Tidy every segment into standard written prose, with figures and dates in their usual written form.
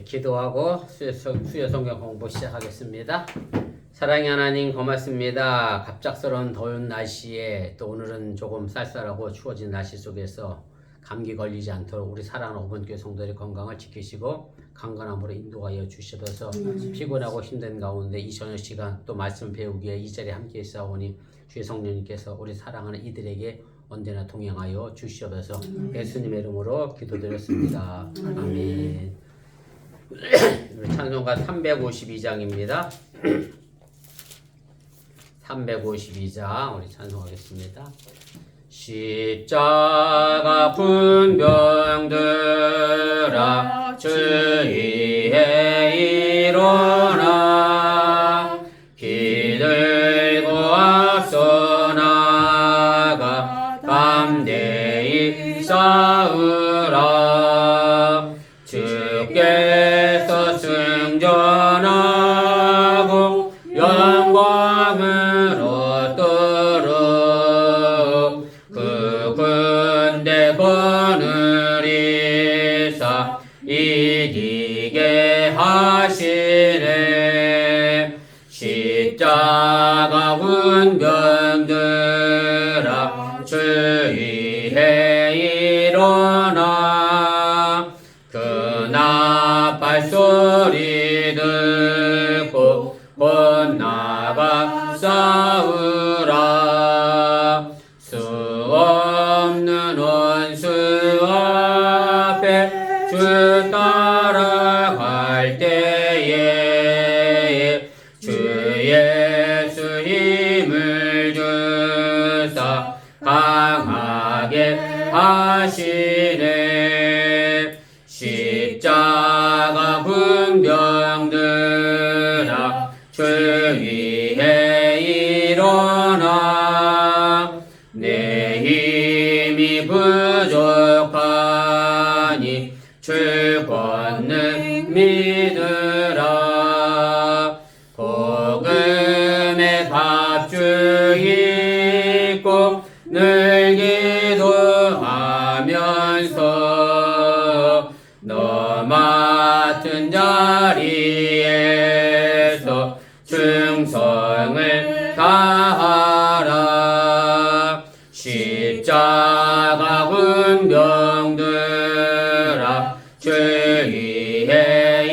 기도하고 수요 성경 공부 시작하겠습니다. 사랑의 하나님 고맙습니다. 갑작스러운 더운 날씨에 또 오늘은 조금 쌀쌀하고 추워진 날씨 속에서 감기 걸리지 않도록 우리 사랑하는 오번교회 성도들의 건강을 지키시고 강건함으로 인도하여 주셔서 피곤하고 힘든 가운데 이 저녁 시간 또 말씀 배우기에 이 자리에 함께 있사오니 주의 성령님께서 우리 사랑하는 이들에게 언제나 동행하여 주시옵소서. 예수님의 이름으로 기도드렸습니다. 아멘. 우리 찬송가 352장입니다. 352장 우리 찬송하겠습니다. 십자가 군병들아 주의에 일어나 기들고 앞서 나가 담대히 싸우라. 주께서 승전하고 영광을 얻도록 그 군대 거느리사 이기게 하시네. 십자가 군병들아 주의해 일어나 그 나팔 소리 듣고 곧 나가 싸우라. 수 없는 원수 앞에 주 따라갈 때에 주 예수 힘을 주사 강하게 하시네. 십자가 군병들아 주의해 일어나 내 힘이 부족하니 주 권능 믿으라. 복음의 밥주 있고 늘 기도하면서 너 맡은 자리에서 충성을 다하라. 십자가 군병들아 주의해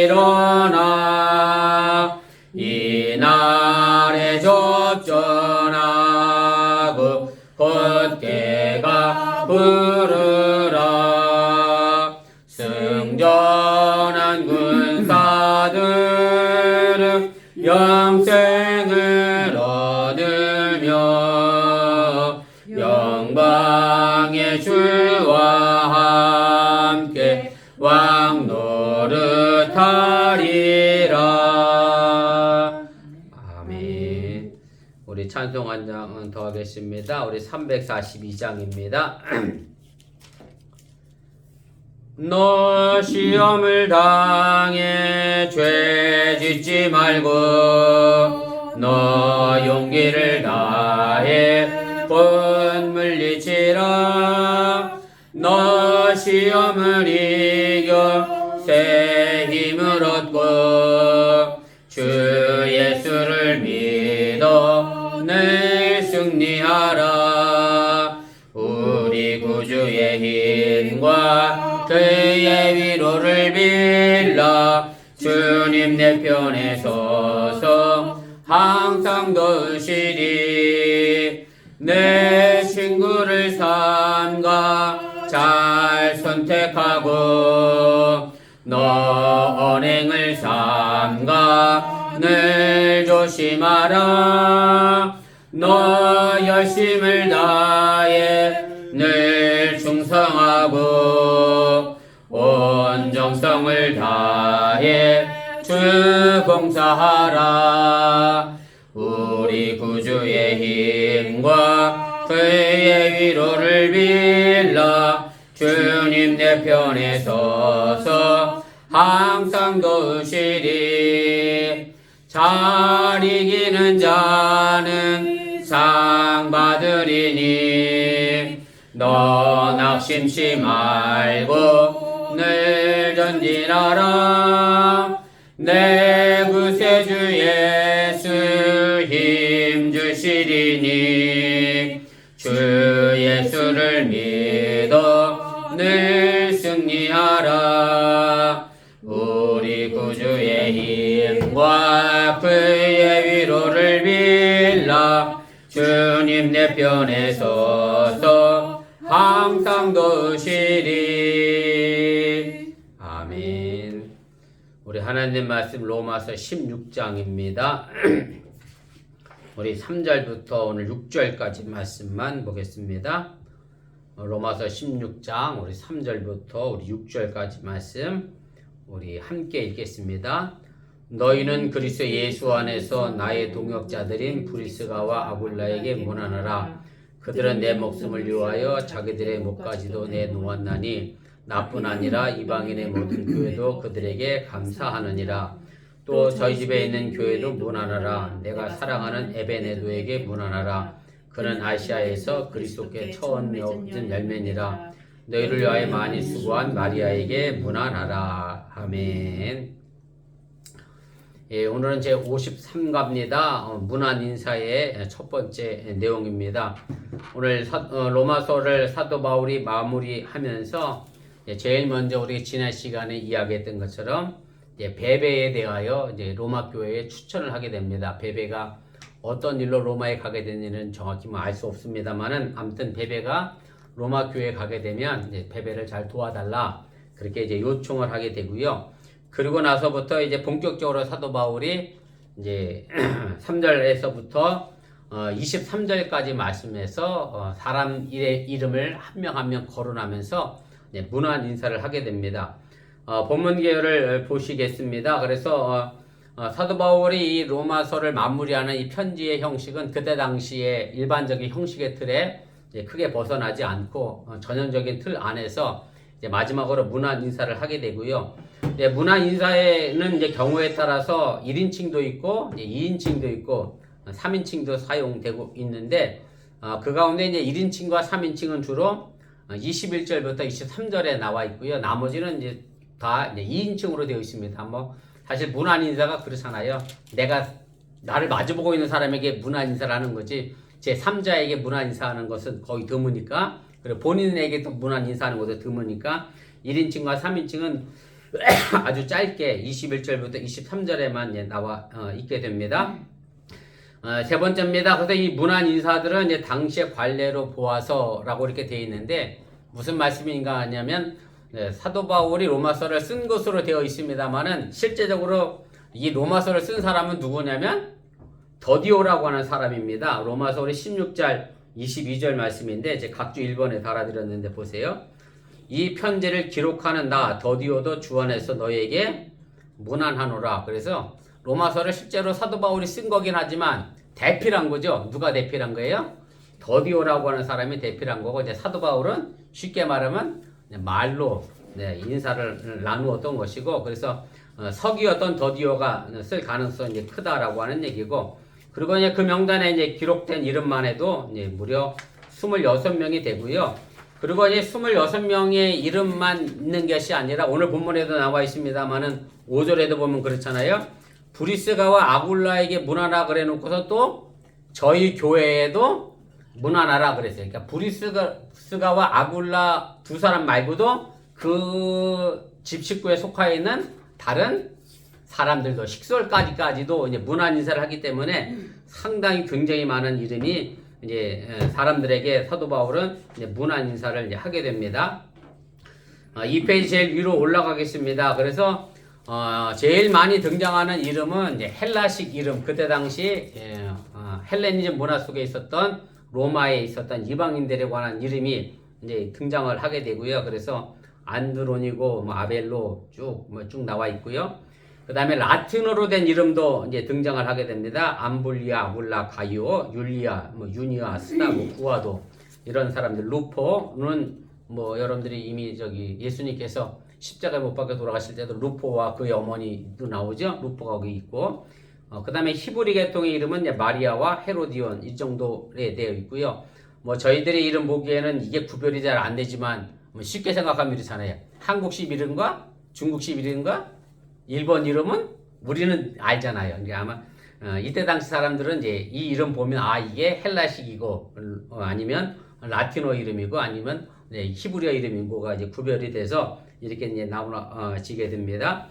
일어나 이날에 접전하고 곧게가 부르라. 승전한 군사들은 영생을 얻으며 영광의 주와 함께 왕노릇하리라. 아멘. 우리 찬송 한 장은 더 하겠습니다. 우리 342장입니다. 너 시험을 당해 죄 짓지 말고 너 용기를 다해 곧 물리치라. 너 시험을 이겨 새 힘을 얻고 주 예수를 믿어 늘 승리하라. 우리 구주의 힘과 그의 위로를 빌라. 주님 내 편에 서서 항상 도우시리. 내 친구를 삼가 잘 선택하고 너 언행을 삼가 늘 조심하라. 너 열심을 다해 늘 충성하고 온 정성을 다해 주 봉사하라. 우리 구주의 힘과 그의 위로를 빌라. 주님 내 편에 서서 항상 도우시리. 잘 이기는 자는 상 받으리니 너 낙심치 말고 늘 전진하라. 내 구세주 예수 힘 주시리니 주 예수를 믿어 늘 승리하라. 우리 구주의 힘과 그의 위로를 빌라. 주님 내 편에 서서 항상 도우시리. 아멘. 우리 하나님 말씀 로마서 16장입니다. 우리 3절부터 오늘 6절까지 말씀만 보겠습니다. 로마서 16장 우리 3절부터 우리 6절까지 말씀 우리 함께 읽겠습니다. 너희는 그리스도 예수 안에서 나의 동역자들인 브리스가와 아굴라에게 문안하라. 그들은 내 목숨을 위하여 자기들의 목까지도 내놓았나니 나뿐 아니라 이방인의 모든 교회도 그들에게 감사하느니라. 또 저희 집에 있는 교회도 문안하라. 내가 사랑하는 에베네도에게 문안하라. 그는 아시아에서 그리스도께 처음 맺은 열매니라. 너희를 위하여 많이 수고한 마리아에게 문안하라. 아멘. 예, 오늘은 제 53가입니다. 문안 인사의 첫 번째 내용입니다. 오늘 로마서를 사도 바울이 마무리하면서 제일 먼저 우리 지난 시간에 이야기했던 것처럼 베베에 대하여 이제 로마 교회에 추천을 하게 됩니다. 베베가 어떤 일로 로마에 가게 되는지는 정확히 알 수 없습니다만은 아무튼 베베가 로마 교회에 가게 되면 이제 베베를 잘 도와달라 그렇게 이제 요청을 하게 되고요. 그리고 나서부터 이제 본격적으로 사도 바울이 이제 3절에서부터 23절까지 말씀해서 사람 이름을 한 명 한 명 거론하면서 문안 인사를 하게 됩니다. 본문 계열을 보시겠습니다. 그래서 사도 바울이 이 로마서를 마무리하는 이 편지의 형식은 그때 당시에 일반적인 형식의 틀에 크게 벗어나지 않고 전형적인 틀 안에서 이제 마지막으로 문안 인사를 하게 되고요. 문안 인사에는 이제 경우에 따라서 1인칭도 있고 2인칭도 있고 3인칭도 사용되고 있는데 그 가운데 이제 1인칭과 3인칭은 주로 21절부터 23절에 나와 있고요. 나머지는 이제 다 이제 2인칭으로 되어 있습니다. 뭐 사실 문안 인사가 그렇잖아요. 내가 나를 마주보고 있는 사람에게 문안 인사를 하는 거지 제 3자에게 문안 인사하는 것은 거의 드무니까 그리고 본인에게 또 문안 인사하는 것도 드무니까 1인칭과 3인칭은 아주 짧게 21절부터 23절에만 나와 있게 됩니다. 세 번째입니다. 그래서 이 문안 인사들은 이제 당시의 관례로 보아서라고 이렇게 되어 있는데 무슨 말씀인가 하냐면 사도 바울이 로마서를 쓴 것으로 되어 있습니다만은 실제적으로 이 로마서를 쓴 사람은 누구냐면 더디오라고 하는 사람입니다. 로마서 우리 16절 22절 말씀인데 제 각주 1번에 달아드렸는데 보세요. 이 편지를 기록하는 나 더디오도 주 안에서 너에게 문안하노라. 그래서 로마서를 실제로 사도 바울이 쓴 거긴 하지만 대필한 거죠. 누가 대필한 거예요? 더디오라고 하는 사람이 대필한 거고 이제 사도 바울은 쉽게 말하면 말로 인사를 나누었던 것이고 그래서 서기였던 더디오가 쓸 가능성이 크다라고 하는 얘기고 그리고 이제 그 명단에 이제 기록된 이름만 해도 이제 무려 26명이 되고요. 그리고 이제 26명의 이름만 있는 것이 아니라 오늘 본문에도 나와 있습니다만은 5절에도 보면 그렇잖아요. 브리스가와 아굴라에게 문안하라 그래 놓고서 또 저희 교회에도 문안하라 그랬어요. 그러니까 브리스가와 아굴라 두 사람 말고도 그 집 식구에 속하여 있는 다른 사람들도 식솔까지도 이제 문안 인사를 하기 때문에 상당히 굉장히 많은 이름이 이제 사람들에게 사도 바울은 이제 문안 인사를 이제 하게 됩니다. 이 페이지 제일 위로 올라가겠습니다. 그래서 제일 많이 등장하는 이름은 이제 헬라식 이름, 그때 당시 헬레니즘 문화 속에 있었던 로마에 있었던 이방인들에 관한 이름이 이제 등장을 하게 되고요. 그래서 안드로니고, 아벨로 쭉 나와 있고요. 그 다음에 라틴어로 된 이름도 이제 등장을 하게 됩니다. 암블리아, 아굴라, 가이오, 율리아, 유니아, 스타, 구아도 이런 사람들. 루포는 여러분들이 이미 예수님께서 십자가에 못 박혀 돌아가실 때도 루포와 그의 어머니도 나오죠. 루포가 거기 있고. 그 다음에 히브리 계통의 이름은 이제 마리아와 헤로디온 이 정도에 되어 있고요. 저희들의 이름 보기에는 이게 구별이 잘 안 되지만 뭐 쉽게 생각하면 이렇잖아요. 한국식 이름과 중국식 이름과 일본 이름은 우리는 알잖아요. 그러니까 아마 이때 당시 사람들은 이제 이 이름 보면 이게 헬라식이고 아니면 라틴어 이름이고 아니면 히브리어 이름이고가 이제 구별이 돼서 이렇게 이제 나오지게 됩니다.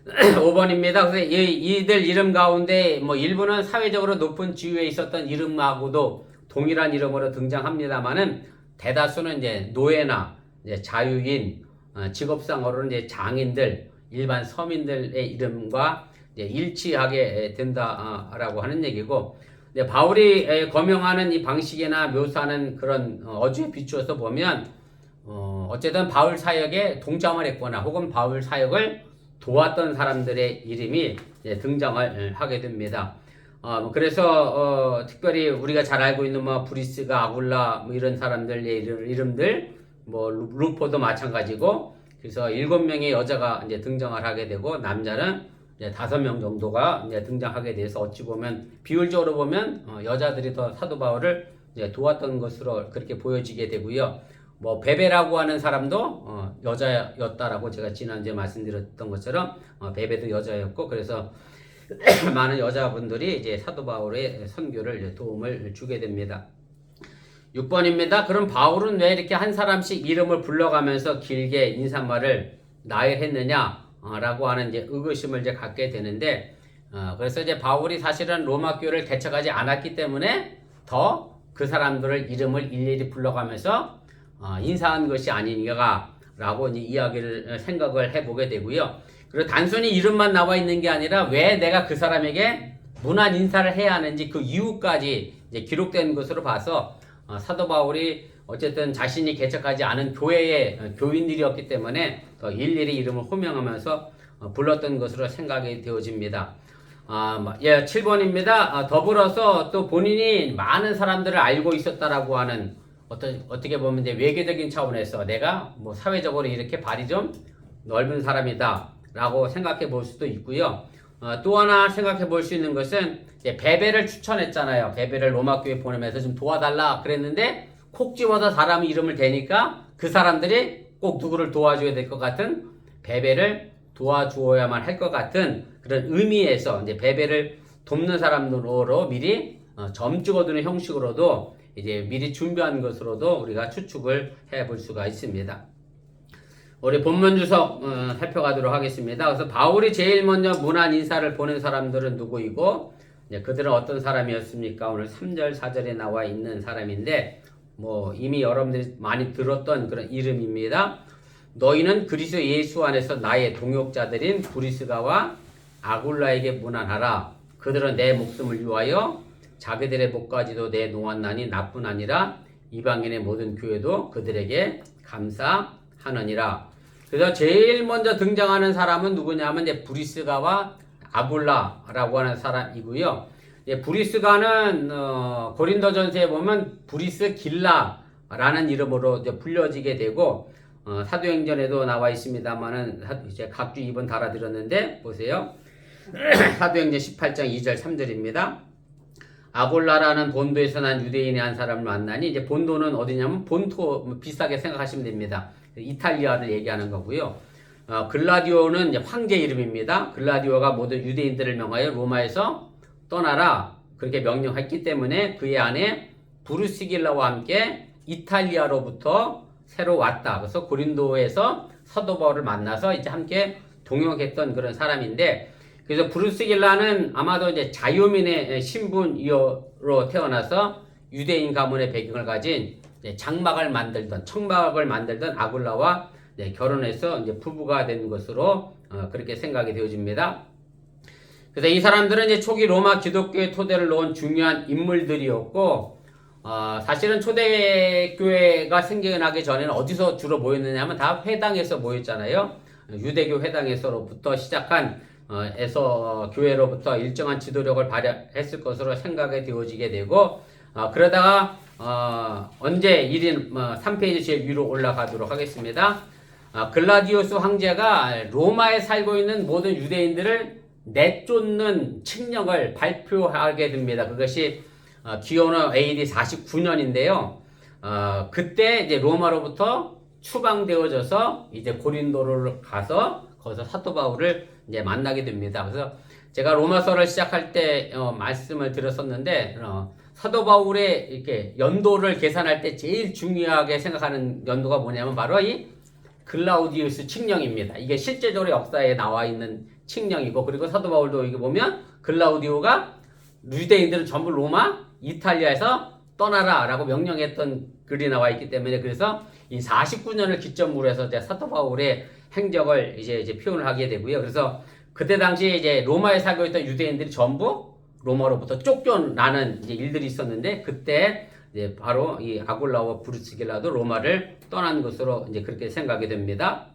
5번입니다. 그래서 이들 이름 가운데 뭐 일부는 사회적으로 높은 지위에 있었던 이름하고도 동일한 이름으로 등장합니다만은 대다수는 이제 노예나 이제 자유인, 직업상으로는 이제 장인들, 일반 서민들의 이름과 이제 일치하게 된다라고 하는 얘기고, 바울이 거명하는 이 방식이나 묘사하는 그런 어조에 비추어서 보면 어쨌든 바울 사역에 동참을 했거나 혹은 바울 사역을 도왔던 사람들의 이름이 등장을 하게 됩니다. 그래서 특별히 우리가 잘 알고 있는 뭐 브리스가, 아굴라 뭐 이런 사람들의 이름들, 뭐 루포도 마찬가지고, 그래서 7명의 여자가 이제 등장을 하게 되고 남자는 이제 5명 정도가 이제 등장하게 돼서 어찌 보면 비율적으로 보면 여자들이 더 사도 바울을 이제 도왔던 것으로 그렇게 보여지게 되고요. 뭐 베베라고 하는 사람도 여자였다라고 제가 지난주에 말씀드렸던 것처럼 베베도 여자였고, 그래서 많은 여자분들이 이제 사도 바울의 선교를 도움을 주게 됩니다. 6번입니다. 그럼 바울은 왜 이렇게 한 사람씩 이름을 불러가면서 길게 인사말을 나열했느냐라고 하는 이제 의구심을 이제 갖게 되는데, 그래서 이제 바울이 사실은 로마 교회를 개척하지 않았기 때문에 더 그 사람들을 이름을 일일이 불러가면서 인사한 것이 아니냐라고 이제 생각을 해보게 되고요. 그리고 단순히 이름만 나와 있는 게 아니라 왜 내가 그 사람에게 문안 인사를 해야 하는지 그 이유까지 이제 기록된 것으로 봐서 사도 바울이 어쨌든 자신이 개척하지 않은 교회의 교인들이었기 때문에 더 일일이 이름을 호명하면서 불렀던 것으로 생각이 되어집니다. 7번입니다. 더불어서 또 본인이 많은 사람들을 알고 있었다라고 하는 어떻게 보면 이제 외교적인 차원에서 내가 뭐 사회적으로 이렇게 발이 좀 넓은 사람이다 라고 생각해 볼 수도 있고요. 또 하나 생각해 볼 수 있는 것은 베베를 추천했잖아요. 베베를 로마 교회 보내면서 좀 도와달라 그랬는데 콕 집어서 사람 이름을 대니까 그 사람들이 꼭 누구를 도와줘야 될 것 같은, 베베를 도와주어야만 할 것 같은 그런 의미에서 이제 베베를 돕는 사람으로 미리 점 찍어두는 형식으로도 이제 미리 준비한 것으로도 우리가 추측을 해볼 수가 있습니다. 우리 본문 주석 살펴가도록 하겠습니다. 그래서 바울이 제일 먼저 문안 인사를 보낸 사람들은 누구이고 그들은 어떤 사람이었습니까? 오늘 3절 4절에 나와 있는 사람인데 뭐 이미 여러분들이 많이 들었던 그런 이름입니다. 너희는 그리스도 예수 안에서 나의 동역자들인 브리스가와 아굴라에게 문안하라. 그들은 내 목숨을 위하여 자기들의 목까지도 내놓았나니 나뿐 아니라 이방인의 모든 교회도 그들에게 감사하느니라. 그래서 제일 먼저 등장하는 사람은 누구냐면 이제 브리스가와 아굴라라고 하는 사람이고요. 브리스가는 고린도전서에 보면 브리스길라라는 이름으로 이제 불려지게 되고, 사도행전에도 나와 있습니다만은 이제 각주 2번 달아드렸는데 보세요. 사도행전 18장 2절 3절입니다. 아골라라는 본도에서 난 유대인의 한 사람을 만나니, 이제 본도는 어디냐면 본토 비슷하게 생각하시면 됩니다. 이탈리아를 얘기하는 거고요. 글라디오는 이제 황제 이름입니다. 글라디오가 모두 유대인들을 명하여 로마에서 떠나라 그렇게 명령했기 때문에 그의 아내 브루시길라와 함께 이탈리아로부터 새로 왔다. 그래서 고린도에서 사도 바울을 만나서 이제 함께 동역했던 그런 사람인데, 그래서 브루스길라는 아마도 이제 자유민의 신분으로 태어나서 유대인 가문의 배경을 가진 장막을 만들던, 청막을 만들던 아굴라와 결혼해서 이제 부부가 된 것으로 그렇게 생각이 되어집니다. 그래서 이 사람들은 이제 초기 로마 기독교의 토대를 놓은 중요한 인물들이었고, 사실은 초대교회가 생겨나기 전에는 어디서 주로 모였느냐 하면 다 회당에서 모였잖아요. 유대교 회당에서부터 시작한 교회로부터 일정한 지도력을 발휘했을 것으로 생각이 되어지게 되고, 그러다가 언제 3페이지 제일 위로 올라가도록 하겠습니다. 글라디오스 황제가 로마에 살고 있는 모든 유대인들을 내쫓는 칙령을 발표하게 됩니다. 그것이 기원후 AD 49년인데요. 그때 이제 로마로부터 추방되어져서 이제 고린도를 가서 거기서 사도 바울을 이제 만나게 됩니다. 그래서 제가 로마서를 시작할 때 말씀을 드렸었는데 사도 바울의 이렇게 연도를 계산할 때 제일 중요하게 생각하는 연도가 뭐냐면 바로 이 글라우디우스 칙령입니다. 이게 실제적으로 역사에 나와 있는 칙령이고, 그리고 사도 바울도 이게 보면 글라우디오가 유대인들은 전부 로마, 이탈리아에서 떠나라 라고 명령했던 글이 나와 있기 때문에, 그래서 이 49년을 기점으로 해서 이제 사도 바울의 행적을 이제 표현을 하게 되고요. 그래서 그때 당시에 이제 로마에 살고 있던 유대인들이 전부 로마로부터 쫓겨나는 이제 일들이 있었는데, 그때 이제 바로 이 아굴라와 브리스길라도 로마를 떠난 것으로 이제 그렇게 생각이 됩니다.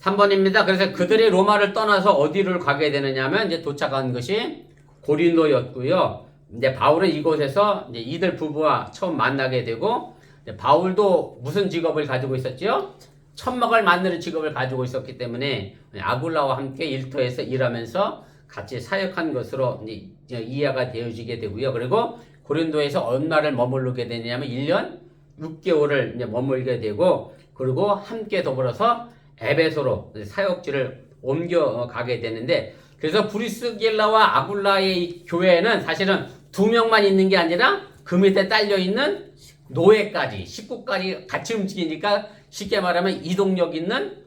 3번입니다. 그래서 그들이 로마를 떠나서 어디를 가게 되느냐면 이제 도착한 것이 고린도였고요. 이제 바울은 이곳에서 이제 이들 부부와 처음 만나게 되고, 바울도 무슨 직업을 가지고 있었죠? 천막을 만드는 직업을 가지고 있었기 때문에 아굴라와 함께 일터에서 일하면서 같이 사역한 것으로 이제 이해가 되어지게 되고요. 그리고 고린도에서 얼마를 머무르게 되냐면 1년 6개월을 이제 머물게 되고, 그리고 함께 더불어서 에베소로 사역지를 옮겨가게 되는데, 그래서 브리스길라와 아굴라의 이 교회는 사실은 2명만 있는 게 아니라 그 밑에 딸려있는 노예까지, 식구까지 같이 움직이니까 쉽게 말하면 이동력 있는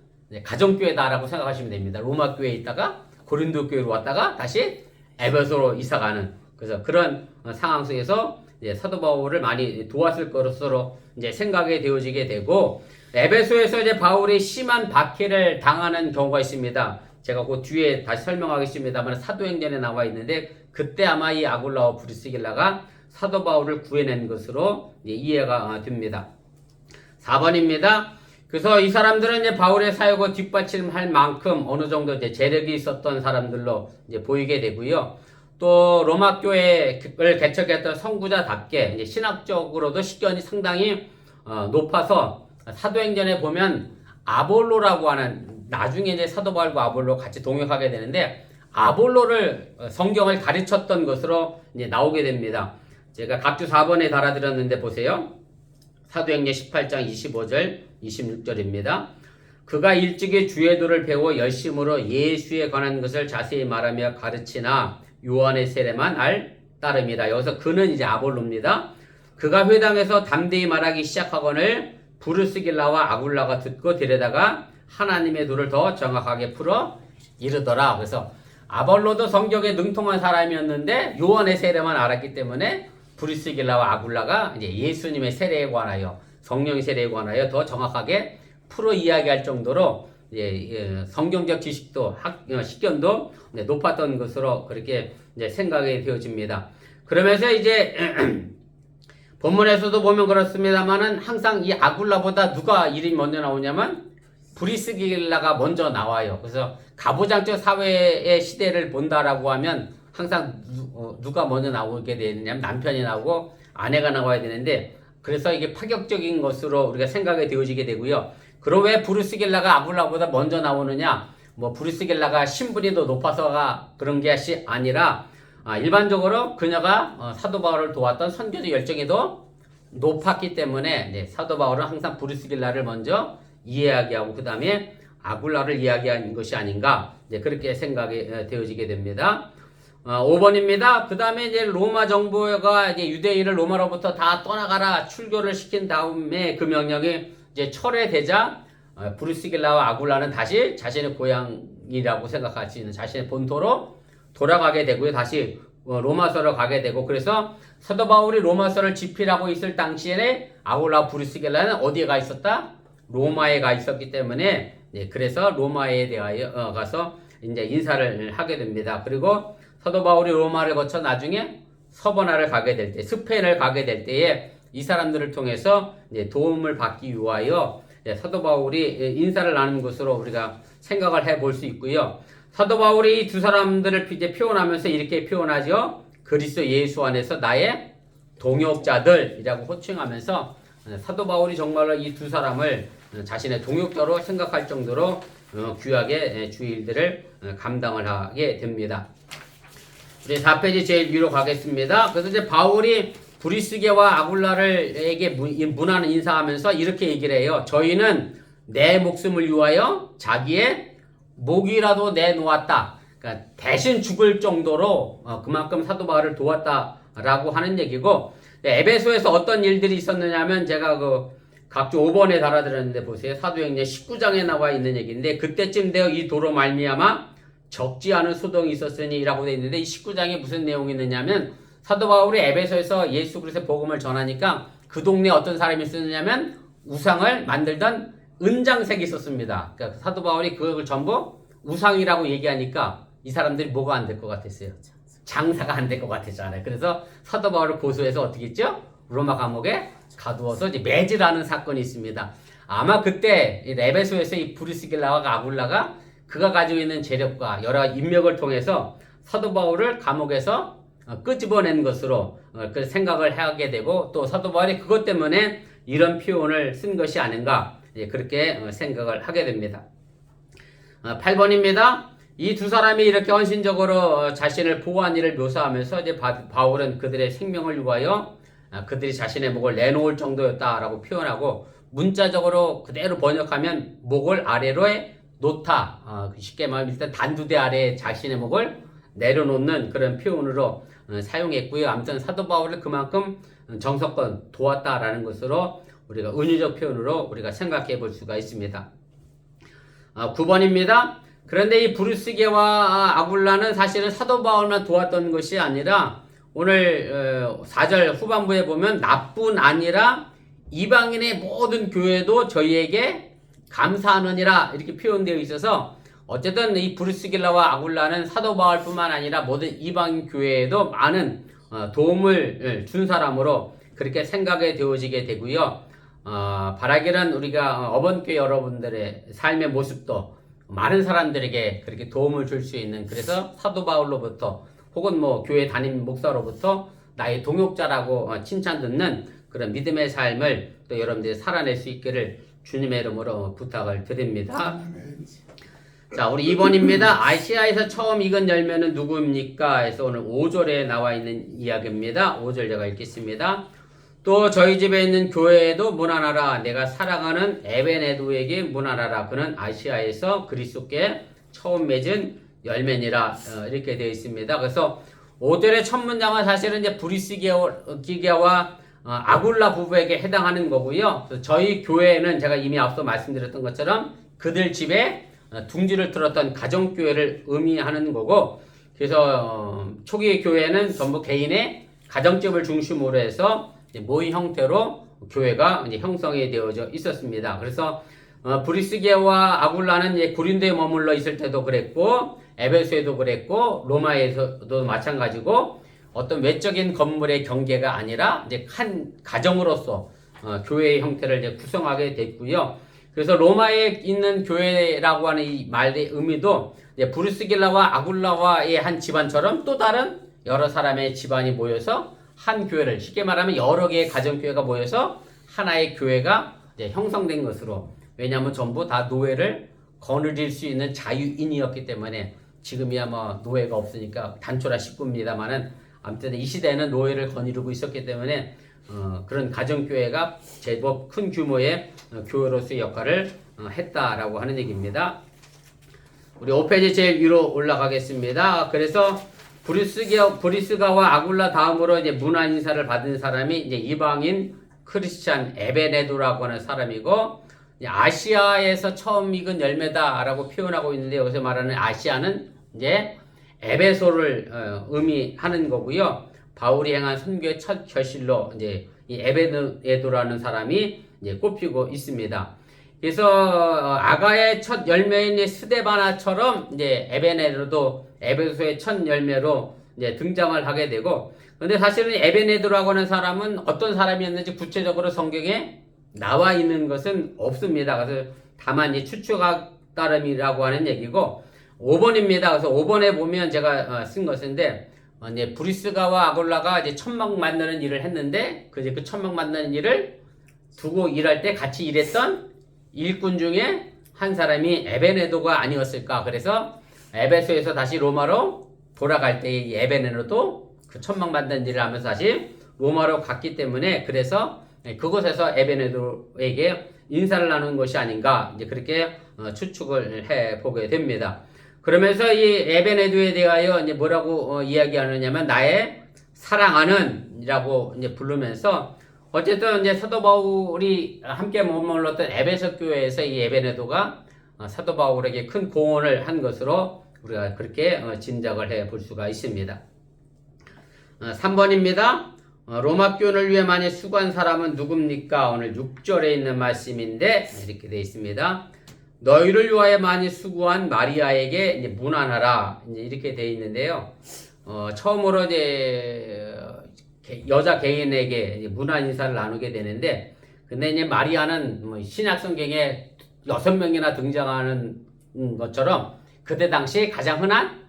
가정교회다라고 생각하시면 됩니다. 로마 교회에 있다가 고린도 교회로 왔다가 다시 에베소로 이사가는, 그래서 그런 상황 속에서 이제 사도 바울을 많이 도왔을 것으로 이제 생각이 되어지게 되고, 에베소에서 이제 바울이 심한 박해를 당하는 경우가 있습니다. 제가 그 뒤에 다시 설명하겠습니다만 사도행전에 나와 있는데, 그때 아마 이 아굴라와 브리스길라가 사도 바울을 구해낸 것으로 이해가 됩니다. 4번입니다. 그래서 이 사람들은 이제 바울의 사역을 뒷받침할 만큼 어느 정도 이제 재력이 있었던 사람들로 이제 보이게 되고요. 또 로마 교회를 개척했던 선구자답게 이제 신학적으로도 식견이 상당히 높아서 사도행전에 보면 아볼로라고 하는, 나중에 이제 사도 바울과 아볼로 같이 동역하게 되는데, 아볼로를 성경을 가르쳤던 것으로 이제 나오게 됩니다. 제가 각주 4번에 달아드렸는데 보세요. 사도행전 18장 25절 26절입니다. 그가 일찍이 주의도를 배워 열심으로 예수에 관한 것을 자세히 말하며 가르치나 요한의 세례만 알 따름이다. 여기서 그는 이제 아볼로입니다. 그가 회당에서 담대히 말하기 시작하거늘 브루스길라와 아굴라가 듣고 데려다가 하나님의 도를 더 정확하게 풀어 이르더라. 그래서 아볼로도 성경에 능통한 사람이었는데 요한의 세례만 알았기 때문에 브루스길라와 아굴라가 이제 예수님의 세례에 관하여, 성령의 세례에 관하여 더 정확하게 풀어 이야기할 정도로 성경적 지식도 식견도 높았던 것으로 그렇게 이제 생각이 되어집니다. 그러면서 이제 본문에서도 보면 그렇습니다만은 항상 이 아굴라보다 누가 이름이 먼저 나오냐면 브리스길라가 먼저 나와요. 그래서 가부장적 사회의 시대를 본다라고 하면 항상 누가 먼저 나오게 되느냐면 남편이 나오고 아내가 나와야 되는데, 그래서 이게 파격적인 것으로 우리가 생각이 되어지게 되고요. 그럼 왜 브루스길라가 아굴라보다 먼저 나오느냐? 뭐 브루스길라가 신분이 더 높아서가 그런 게 아니라 일반적으로 그녀가 사도 바울을 도왔던 선교적 열정이 더 높았기 때문에 사도 바울은 항상 브루스길라를 먼저 이야기하고 그 다음에 아굴라를 이야기한 것이 아닌가, 그렇게 생각이 되어지게 됩니다. 5번입니다. 그 다음에 이제 로마 정부가 이제 유대인을 로마로부터 다 떠나가라 출교를 시킨 다음에 그 명령이 이제 철회되자 브루스길라와 아굴라는 다시 자신의 고향이라고 생각할 수 있는 자신의 본토로 돌아가게 되고요. 다시 로마서로 가게 되고, 그래서 사도 바울이 로마서를 집필하고 있을 당시에 아굴라 브루스길라는 어디에 가 있었다? 로마에 가 있었기 때문에 그래서 로마에 대하여 가서 이제 인사를 하게 됩니다. 그리고 사도 바울이 로마를 거쳐 나중에 서버나를 가게 될 때, 스페인을 가게 될 때에 이 사람들을 통해서 도움을 받기 위하여 사도 바울이 인사를 나눈 것으로 우리가 생각을 해볼 수 있고요. 사도 바울이 이 두 사람들을 이제 표현하면서 이렇게 표현하죠. 그리스도 예수 안에서 나의 동역자들이라고 호칭하면서 사도 바울이 정말로 이 두 사람을 자신의 동역자로 생각할 정도로 귀하게 주의 일들을 감당을 하게 됩니다. 우리 4페이지 제일 위로 가겠습니다. 그래서 이제 바울이 브리스게와 아굴라를에게 문하는 인사하면서 이렇게 얘기를 해요. 저희는 내 목숨을 위하여 자기의 목이라도 내놓았다. 그러니까 대신 죽을 정도로 그만큼 사도 바울을 도왔다라고 하는 얘기고, 에베소에서 어떤 일들이 있었느냐면 제가 각주 5번에 달아드렸는데 보세요. 사도행전 19장에 나와 있는 얘기인데, 그때쯤 되어 이 도로 말미암아 적지 않은 소동이 있었으니 라고 되어 있는데, 이 19장에 무슨 내용이 있느냐면 사도 바울이 에베소에서 예수 그리스도의 복음을 전하니까 그 동네에 어떤 사람이 있었느냐면 우상을 만들던 은장색이 있었습니다. 그러니까 사도 바울이 그걸 전부 우상이라고 얘기하니까 이 사람들이 뭐가 안 될 것 같았어요? 장사가 안 될 것 같았잖아요. 그래서 사도 바울을 고소해서 어떻게 했죠? 로마 감옥에 가두어서 이제 매질하는 사건이 있습니다. 아마 그때 에베소에서 이 브리스길라와 아굴라가 그가 가지고 있는 재력과 여러 인맥을 통해서 사도 바울을 감옥에서 끄집어낸 것으로 그 생각을 하게 되고, 또 사도 바울이 그것 때문에 이런 표현을 쓴 것이 아닌가, 그렇게 생각을 하게 됩니다. 8번입니다. 이 두 사람이 이렇게 헌신적으로 자신을 보호한 일을 묘사하면서 이제 바울은 그들의 생명을 위하여 그들이 자신의 목을 내놓을 정도였다라고 표현하고, 문자적으로 그대로 번역하면 목을 아래로 놓다, 쉽게 말하면 일단 단두대 아래에 자신의 목을 내려놓는 그런 표현으로 사용했고요. 아무튼 사도 바울을 그만큼 정석권 도왔다라는 것으로 우리가 은유적 표현으로 우리가 생각해 볼 수가 있습니다. 9번입니다. 그런데 이 브리스게와 아굴라는 사실은 사도 바울만 도왔던 것이 아니라, 오늘 4절 후반부에 보면 나뿐 아니라 이방인의 모든 교회도 저희에게 감사하느니라 이렇게 표현되어 있어서, 어쨌든 이 브리스길라와 아굴라는 사도 바울뿐만 아니라 모든 이방인 교회에도 많은 도움을 준 사람으로 그렇게 생각이 되어지게 되고요. 바라기는 우리가 어번교회 여러분들의 삶의 모습도 많은 사람들에게 그렇게 도움을 줄 수 있는, 그래서 사도 바울로부터 혹은 교회 담임 목사로부터 나의 동역자라고 칭찬 듣는 그런 믿음의 삶을 또 여러분들이 살아낼 수 있기를 주님의 이름으로 부탁을 드립니다. 자, 우리 2번입니다. 아시아에서 처음 익은 열매는 누구입니까? 해서 오늘 5절에 나와 있는 이야기입니다. 5절 제가 읽겠습니다. 또 저희 집에 있는 교회에도 문안하라. 내가 사랑하는 에베네도에게 문안하라. 그는 아시아에서 그리스도께 처음 맺은 열매니라. 이렇게 되어 있습니다. 그래서 5절의 첫 문장은 사실은 이제 브리스게와 아굴라 부부에게 해당하는 거고요. 저희 교회는 제가 이미 앞서 말씀드렸던 것처럼 그들 집에 둥지를 틀었던 가정교회를 의미하는 거고, 그래서 초기 교회는 전부 개인의 가정집을 중심으로 해서 모의 형태로 교회가 이제 형성이 되어져 있었습니다. 그래서 브리스게와 아굴라는 고린도에 머물러 있을 때도 그랬고, 에베소에도 그랬고, 로마에서도 마찬가지고, 어떤 외적인 건물의 경계가 아니라 이제 한 가정으로서 교회의 형태를 이제 구성하게 됐고요. 그래서 로마에 있는 교회라고 하는 이 말의 의미도 브리스길라와 아굴라와의 한 집안처럼 또 다른 여러 사람의 집안이 모여서 한 교회를, 쉽게 말하면 여러 개의 가정교회가 모여서 하나의 교회가 이제 형성된 것으로, 왜냐하면 전부 다 노예를 거느릴 수 있는 자유인이었기 때문에, 지금이야 노예가 없으니까 단초라 싶습니다만은, 아무튼 이 시대에는 노예를 거느리고 있었기 때문에 그런 가정교회가 제법 큰 규모의 교회로서의 역할을 했다라고 하는 얘기입니다. 우리 5페이지 제일 위로 올라가겠습니다. 그래서 브리스가와 아굴라 다음으로 이제 문안 인사를 받은 사람이 이제 이방인 크리스찬 에베네도라고 하는 사람이고, 아시아에서 처음 익은 열매다라고 표현하고 있는데, 여기서 말하는 아시아는 이제 에베소를 의미하는 거고요. 바울이 행한 선교의 첫 결실로 이제 이 에베네도라는 사람이 이제 꼽히고 있습니다. 그래서 아가의 첫 열매인 스데바나처럼 이제 에베네도도 에베소의 첫 열매로 이제 등장을 하게 되고, 근데 사실은 에베네도라고 하는 사람은 어떤 사람이었는지 구체적으로 성경에 나와 있는 것은 없습니다. 그래서 다만 이 추측 따름이라고 하는 얘기고, 5번입니다. 그래서 5번에 보면 제가 쓴 것인데, 이제 브리스가와 아굴라가 이제 천막 만드는 일을 했는데, 그 천막 만드는 일을 두고 일할 때 같이 일했던 일꾼 중에 한 사람이 에베네도가 아니었을까. 그래서 에베소에서 다시 로마로 돌아갈 때 이 에베네도도 그 천막 만드는 일을 하면서 다시 로마로 갔기 때문에 그래서 그곳에서 에베네도에게 인사를 나눈 것이 아닌가 이제 그렇게 추측을 해 보게 됩니다. 그러면서 이 에베네도에 대하여 이제 뭐라고 이야기하느냐면 나의 사랑하는이라고 이제 부르면서 어쨌든 이제 사도 바울이 함께 머물렀던 에베소 교회에서 이 에베네도가 사도 바울에게 큰 공헌을 한 것으로 우리가 그렇게 짐작을 해 볼 수가 있습니다. 3번입니다. 로마 교훈을 위해 많이 수고한 사람은 누굽니까? 오늘 6절에 있는 말씀인데 이렇게 되어 있습니다. 너희를 위하여 많이 수고한 마리아에게 이제 문안하라 이제 이렇게 되어 있는데요. 처음으로 이제 여자 개인에게 문안 인사를 나누게 되는데, 근데 이제 마리아는 뭐 신약 성경에 6명이나 등장하는 것처럼 그때 당시 가장 흔한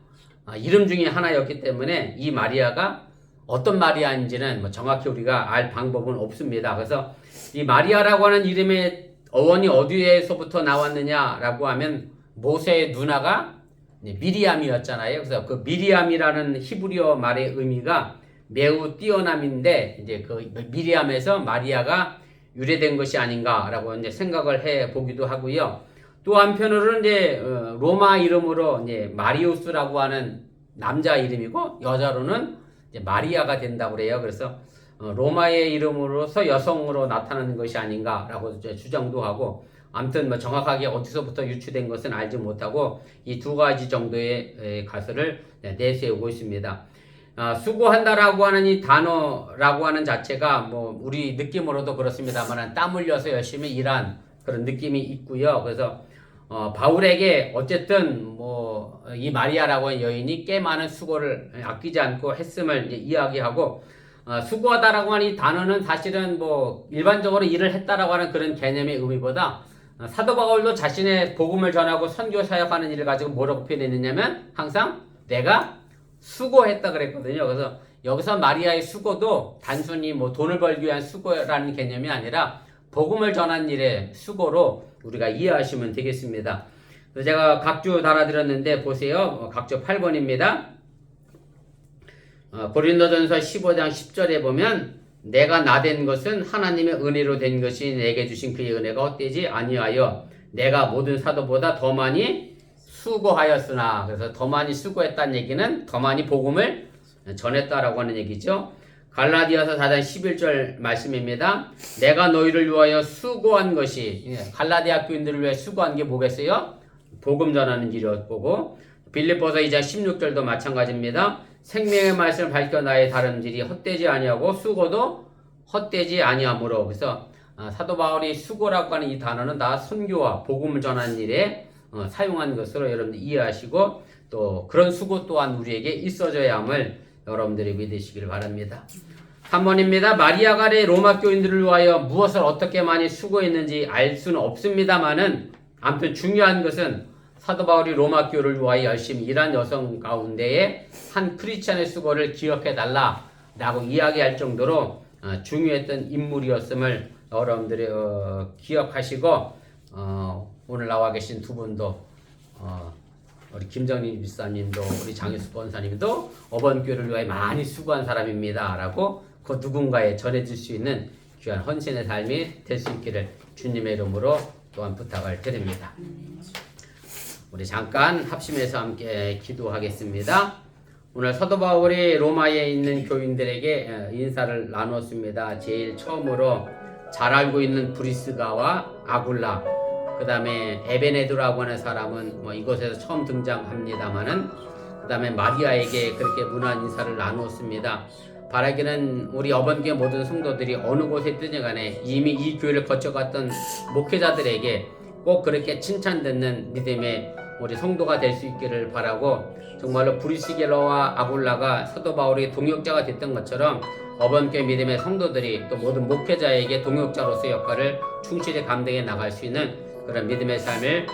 이름 중에 하나였기 때문에 이 마리아가 어떤 마리아인지는 뭐 정확히 우리가 알 방법은 없습니다. 그래서 이 마리아라고 하는 이름의 어원이 어디에서부터 나왔느냐라고 하면 모세의 누나가 미리암이었잖아요. 그래서 그 미리암이라는 히브리어 말의 의미가 매우 뛰어남인데 이제 그 미리암에서 마리아가 유래된 것이 아닌가라고 이제 생각을 해 보기도 하고요. 또 한편으로는 이제 로마 이름으로 이제 마리우스라고 하는 남자 이름이고 여자로는 이제 마리아가 된다고 그래요. 그래서 로마의 이름으로서 여성으로 나타나는 것이 아닌가라고 주장도 하고, 아무튼 뭐 정확하게 어디서부터 유추된 것은 알지 못하고 이 두 가지 정도의 가설을 내세우고 있습니다. 수고한다라고 하는 이 단어라고 하는 자체가 뭐 우리 느낌으로도 그렇습니다만 땀 흘려서 열심히 일한 그런 느낌이 있고요. 그래서 바울에게 어쨌든 뭐 이 마리아라고 하는 여인이 꽤 많은 수고를 아끼지 않고 했음을 이제 이야기하고, 수고하다라고 하는 이 단어는 사실은 뭐 일반적으로 일을 했다라고 하는 그런 개념의 의미보다 사도 바울도 자신의 복음을 전하고 선교 사역하는 일을 가지고 뭐라고 표현했느냐면 항상 내가 수고했다 그랬거든요. 그래서 여기서 마리아의 수고도 단순히 뭐 돈을 벌기 위한 수고라는 개념이 아니라 복음을 전한 일의 수고로 우리가 이해하시면 되겠습니다. 그래서 제가 각주 달아드렸는데 보세요. 각주 8번입니다. 고린도전서 15장 10절에 보면 내가 나된 것은 하나님의 은혜로 된 것이 내게 주신 그의 은혜가 헛되지 아니하여 내가 모든 사도보다 더 많이 수고하였으나, 그래서 더 많이 수고했다는 얘기는 더 많이 복음을 전했다라고 하는 얘기죠. 갈라디아서 4장 11절 말씀입니다. 내가 너희를 위하여 수고한 것이, 갈라디아 교인들을 위해 수고한 게 뭐겠어요? 복음 전하는 일이었고, 빌립보서 2장 16절도 마찬가지입니다. 생명의 말씀을 밝혀 나의 다름질이 헛되지 아니하고 수고도 헛되지 아니하므로. 그래서 사도 바울이 수고라고 하는 이 단어는 다 선교와 복음을 전하는 일에 사용한 것으로 여러분들 이해하시고, 또 그런 수고 또한 우리에게 있어져야 함을 여러분들이 믿으시길 바랍니다. 3번입니다. 마리아가 로마 교인들을 위하여 무엇을 어떻게 많이 수고했는지 알 수는 없습니다만은 아무튼 중요한 것은 사도 바울이 로마 교회를 위하여 열심히 일한 여성 가운데에 한 크리스찬의 수고를 기억해 달라라고 이야기할 정도로 중요했던 인물이었음을 여러분들이 기억하시고, 오늘 나와 계신 두 분도 우리 김정민 집사님도 우리 장유수 권사님도 어번교회를 위하여 많이 수고한 사람입니다 라고 그 누군가에 전해줄 수 있는 귀한 헌신의 삶이 될 수 있기를 주님의 이름으로 또한 부탁을 드립니다. 우리 잠깐 합심해서 함께 기도하겠습니다. 오늘 사도 바울이 로마에 있는 교인들에게 인사를 나눴습니다. 제일 처음으로 잘 알고 있는 브리스가와 아굴라, 그 다음에 에베네도라고 하는 사람은 뭐 이곳에서 처음 등장합니다만은, 그 다음에 마리아에게 그렇게 문안 인사를 나누었습니다. 바라기는 우리 어번교회 모든 성도들이 어느 곳에 있든지 간에 이미 이 교회를 거쳐갔던 목회자들에게 꼭 그렇게 칭찬듣는 믿음의 우리 성도가 될 수 있기를 바라고, 정말로 브리스길러와 아굴라가 사도 바울의 동역자가 됐던 것처럼 어번교회 믿음의 성도들이 또 모든 목회자에게 동역자로서의 역할을 충실히 감당해 나갈 수 있는 그런 믿음의 삶을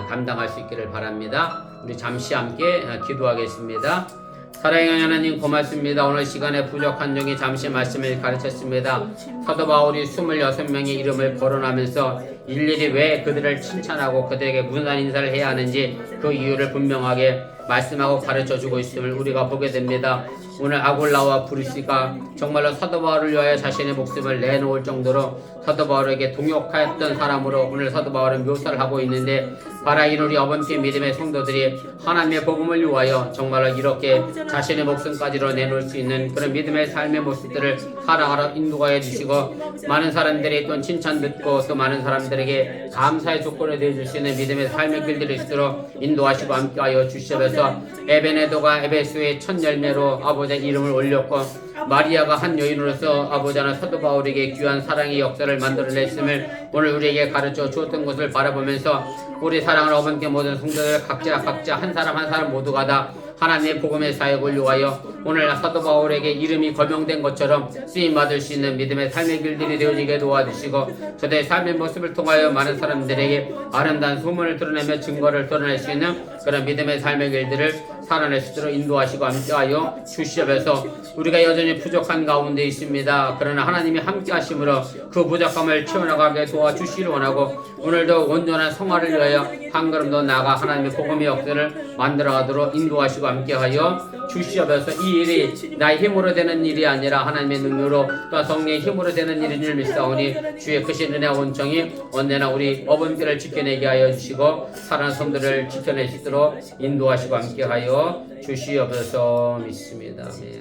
감당할 수 있기를 바랍니다. 우리 잠시 함께 기도하겠습니다. 사랑하는 하나님 고맙습니다. 오늘 시간에 부족한 종이 잠시 말씀을 가르쳤습니다. 사도 바울이 26명의 이름을 거론하면서 일일이 왜 그들을 칭찬하고 그들에게 문안 인사를 해야 하는지 그 이유를 분명하게 말씀하고 가르쳐주고 있음을 우리가 보게 됩니다. 오늘 아굴라와 브리스가 정말로 사도 바울을 위하여 자신의 목숨을 내놓을 정도로 사도 바울에게 동역하였던 사람으로 오늘 사도 바울은 묘사를 하고 있는데, 바라인 우리 어번교회 믿음의 성도들이 하나님의 복음을 위하여 정말로 이렇게 자신의 목숨까지로 내놓을 수 있는 그런 믿음의 삶의 모습들을 살아가러 인도하여 주시고, 많은 사람들이 또 칭찬 듣고 또 많은 사람들에게 감사의 조건을 내줄 수 있는 믿음의 삶의 길들이 있도록 인도하시고 함께하여 주시옵소서. 에베네도가 에베소의 첫 열매로 아버지의 이름을 올렸고, 마리아가 한 여인으로서 아버지는 사도 바울에게 귀한 사랑의 역사를 만들어냈음을 오늘 우리에게 가르쳐 주었던 것을 바라보면서, 우리 사랑하는 어머니께 모든 성도들 각자 한 사람 한 사람 모두가 다 하나님의 복음의 사역을 위하여 오늘 사도 바울에게 이름이 거명된 것처럼 쓰임받을 수 있는 믿음의 삶의 길들이 되어지게 도와주시고, 저들의 삶의 모습을 통하여 많은 사람들에게 아름다운 소문을 드러내며 증거를 드러낼 수 있는 그런 믿음의 삶의 길들을 살아낼 수 있도록 인도하시고 함께하여 주시옵소서. 우리가 여전히 부족한 가운데 있습니다. 그러나 하나님이 함께 하심으로 그 부족함을 채워나가게 도와주시길 원하고, 오늘도 온전한 성화를 위하여 한 걸음 더 나아가 하나님의 복음의 역사를 만들어가도록 인도하시고 함께하여 주시옵소서. 이 일이 나의 힘으로 되는 일이 아니라 하나님의 능력으로 또 성령의 힘으로 되는 일인 줄 믿사오니, 주의 크신 은혜와 온정이 언제나 우리 어번교를 지켜내게 하여 주시고 사랑하는 성도를 지켜낼 수 있도록 인도하시고 함께하여 주시옵소서 믿습니다. 아멘.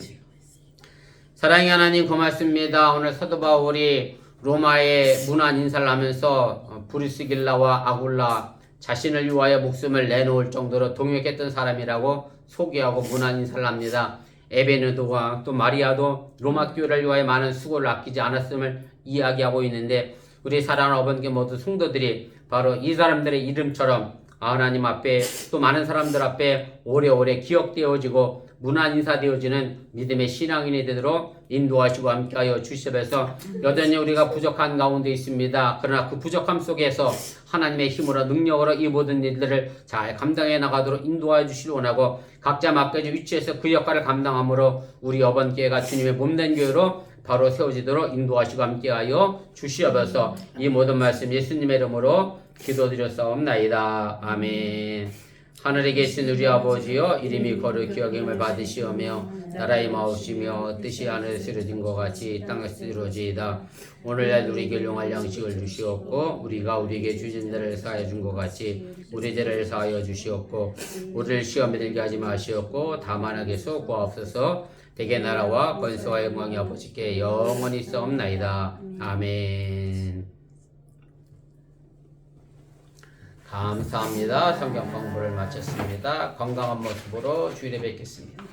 사랑의 하나님 고맙습니다. 오늘 사도 바울이 로마에 문안 인사를 하면서 브리스길라와 아굴라 자신을 위하여 목숨을 내놓을 정도로 동역했던 사람이라고 소개하고 문안 인사를 합니다. 에베네도와 또 마리아도 로마 교회를 위하여 많은 수고를 아끼지 않았음을 이야기하고 있는데, 우리 사랑하는 어번교 모두 성도들이 바로 이 사람들의 이름처럼 하나님 앞에 또 많은 사람들 앞에 오래오래 기억되어지고 문안 인사되어지는 믿음의 신앙인이 되도록 인도하시고 함께하여 주시옵소서. 여전히 우리가 부족한 가운데 있습니다. 그러나 그 부족함 속에서 하나님의 힘으로 능력으로 이 모든 일들을 잘 감당해 나가도록 인도하여 주시길 원하고, 각자 맡겨진 위치에서 그 역할을 감당함으로 우리 어번교회가 주님의 몸된 교회로 바로 세워지도록 인도하시고 함께하여 주시옵소서. 이 모든 말씀 예수님의 이름으로 기도드렸사옵나이다. 아멘. 하늘에 계신 우리 아버지여, 이름이 거룩히 여김을 받으시오며 나라의 마옵시며 뜻이 하늘에서 이루어진 것 같이 땅에서 이루어지이다. 오늘날 우리에게 용할 양식을 주시옵고, 우리가 우리에게 주신 대를 사하여 준 것 같이 우리 죄를 사하여 주시옵고, 우리를 시험에 들게 하지 마시옵고 다만 악에서 구하옵소서. 대개 나라와 권세와 영광이 아버지께 영원히 있사옵나이다. 아멘. 감사합니다. 성경 공부를 마쳤습니다. 건강한 모습으로 주일에 뵙겠습니다.